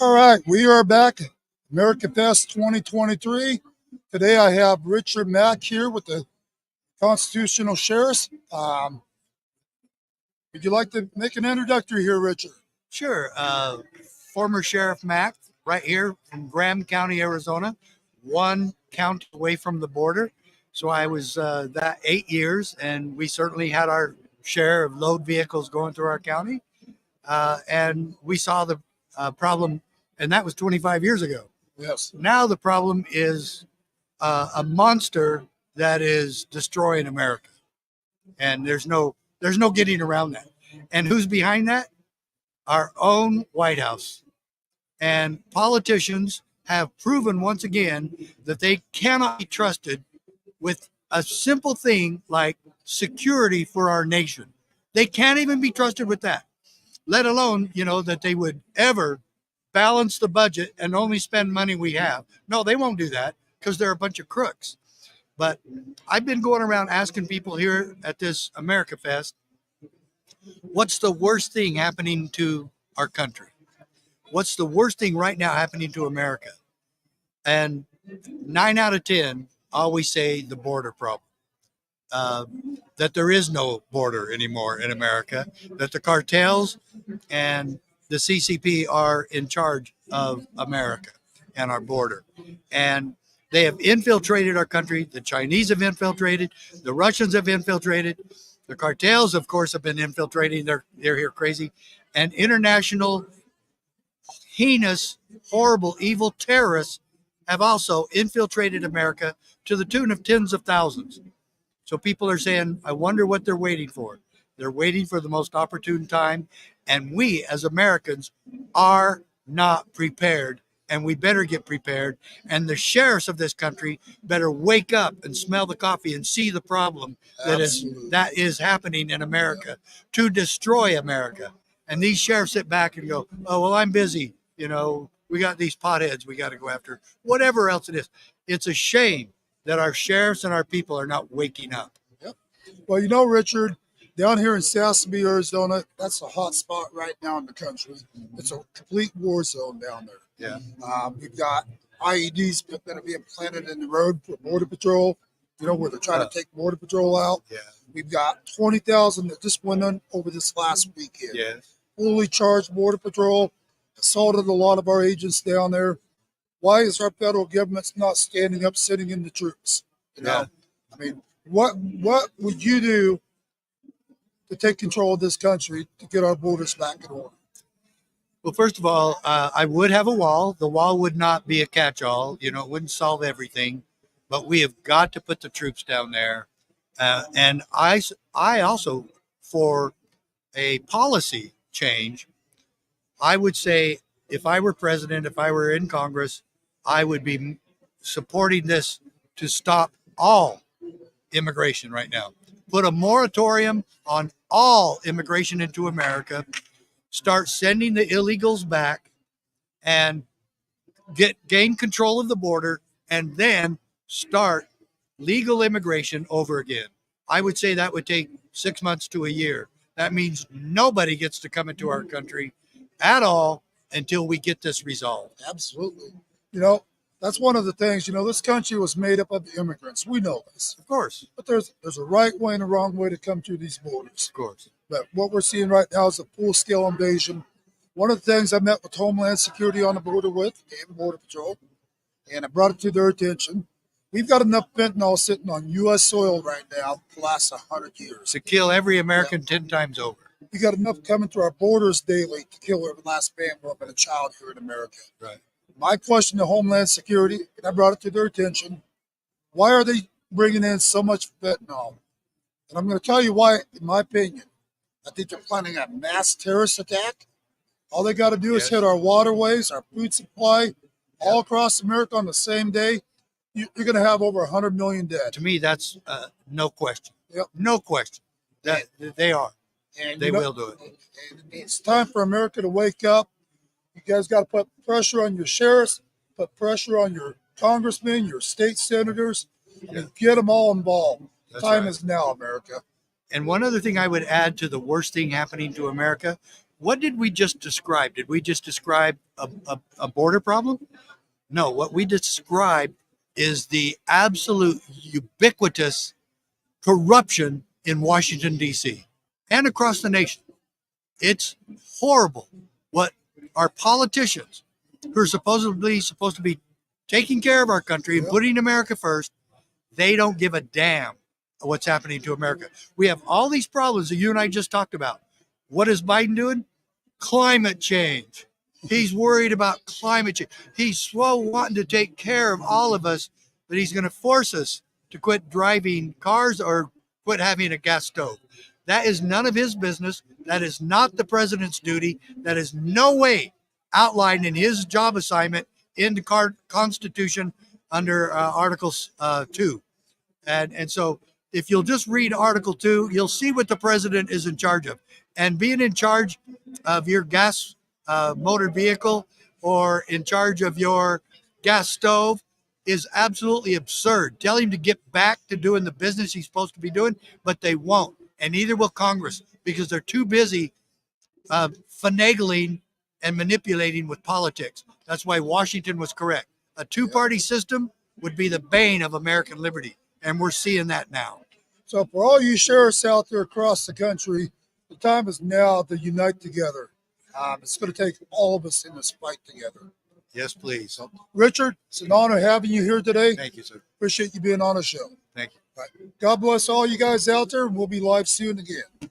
All right, we are back, America Fest 2023. Today I have Richard Mack here with the Constitutional Sheriffs. Would you like to make an introductory here, Richard? Sure. Former Sheriff Mack, right here from Graham County, Arizona, one county away from the border. So I was that 8 years, and we certainly had our share of load vehicles going through our county. And we saw the problem, and that was 25 years ago. Yes. Now the problem is a monster that is destroying America, and there's no getting around that. And who's behind that? Our own White House. And politicians have proven once again that they cannot be trusted with a simple thing like security for our nation. They can't even be trusted with that, let alone, that they would ever balance the budget and only spend money we have. No, they won't do that because they're a bunch of crooks. But I've been going around asking people here at this America Fest, what's the worst thing happening to our country? What's the worst thing right now happening to America? And 9 out of 10 always say the border problem. That there is no border anymore in America, that the cartels and the CCP are in charge of America and our border. And they have infiltrated our country. The Chinese have infiltrated. The Russians have infiltrated. The cartels, of course, have been infiltrating. They're here crazy. And international, heinous, horrible, evil terrorists have also infiltrated America to the tune of tens of thousands. So people are saying, I wonder what they're waiting for. They're waiting for the most opportune time. And we as Americans are not prepared, and we better get prepared. And the sheriffs of this country better wake up and smell the coffee and see the problem that is happening in America to destroy America. And these sheriffs sit back and go, oh, well, I'm busy. We got these potheads we got to go after, whatever else it is. It's a shame that our sheriffs and our people are not waking up. Yep. Well, Richard, down here in Sasebe, Arizona, that's a hot spot right now in the country. It's a complete war zone down there. Yeah. We've got IEDs that are being planted in the road for Border Patrol, where they're trying to take Border Patrol out. Yeah. We've got 20,000 that just went on over this last weekend. Yes. Fully charged Border Patrol, assaulted a lot of our agents down there. Why is our federal government not standing up, sitting in the troops? Yeah. I mean, what would you do to take control of this country to get our borders back in order? Well, first of all, I would have a wall. The wall would not be a catch-all. It wouldn't solve everything, but we have got to put the troops down there. And I also, for a policy change, I would say if I were president, if I were in Congress, I would be supporting this to stop all immigration right now. Put a moratorium on all immigration into America. Start sending the illegals back and gain control of the border, and then start legal immigration over again. I would say that would take 6 months to a year. That means nobody gets to come into our country at all until we get this resolved. Absolutely. That's one of the things, this country was made up of immigrants. We know this. Of course. But there's a right way and a wrong way to come through these borders. Of course. But what we're seeing right now is a full-scale invasion. One of the things I met with Homeland Security on the border with, and Border Patrol, and I brought it to their attention. We've got enough fentanyl sitting on U.S. soil right now to last 100 years. To kill every American 10 times over. We got enough coming through our borders daily to kill every last man, woman, and child here in America. Right. My question to Homeland Security, and I brought it to their attention, why are they bringing in so much fentanyl? And I'm going to tell you why, in my opinion. I think they're planning a mass terrorist attack. All they got to do is hit our waterways, our food supply, all across America on the same day. You're going to have over 100 million dead. To me, that's no question. Yep. No question. That they are. And they will do it. And it's time for America to wake up. You guys got to put pressure on your sheriffs, put pressure on your congressmen, your state senators, and get them all involved. The time is now, America. And one other thing I would add to the worst thing happening to America, What did we just describe? Did we just describe a border problem? No, what we described is the absolute ubiquitous corruption in Washington, D.C. and across the nation. It's horrible what our politicians, who are supposed to be taking care of our country and putting America first, they don't give a damn what's happening to America. We have all these problems that you and I just talked about. What is Biden doing? Climate change. He's worried about climate change. He's so wanting to take care of all of us that he's going to force us to quit driving cars or quit having a gas stove. That is none of his business. That is not the president's duty. That is no way outlined in his job assignment in the Constitution under Article 2. And so if you'll just read Article 2, you'll see what the president is in charge of. And being in charge of your gas motor vehicle or in charge of your gas stove is absolutely absurd. Tell him to get back to doing the business he's supposed to be doing, but they won't. And neither will Congress, because they're too busy finagling and manipulating with politics. That's why Washington was correct. A two-party system would be the bane of American liberty, and we're seeing that now. So for all you sheriffs out there across the country, the time is now to unite together. It's going to take all of us in this fight together. Yes, please. So, Richard, it's an honor having you here today. Thank you, sir. Appreciate you being on the show. Thank you. All right. God bless all you guys out there, and we'll be live soon again.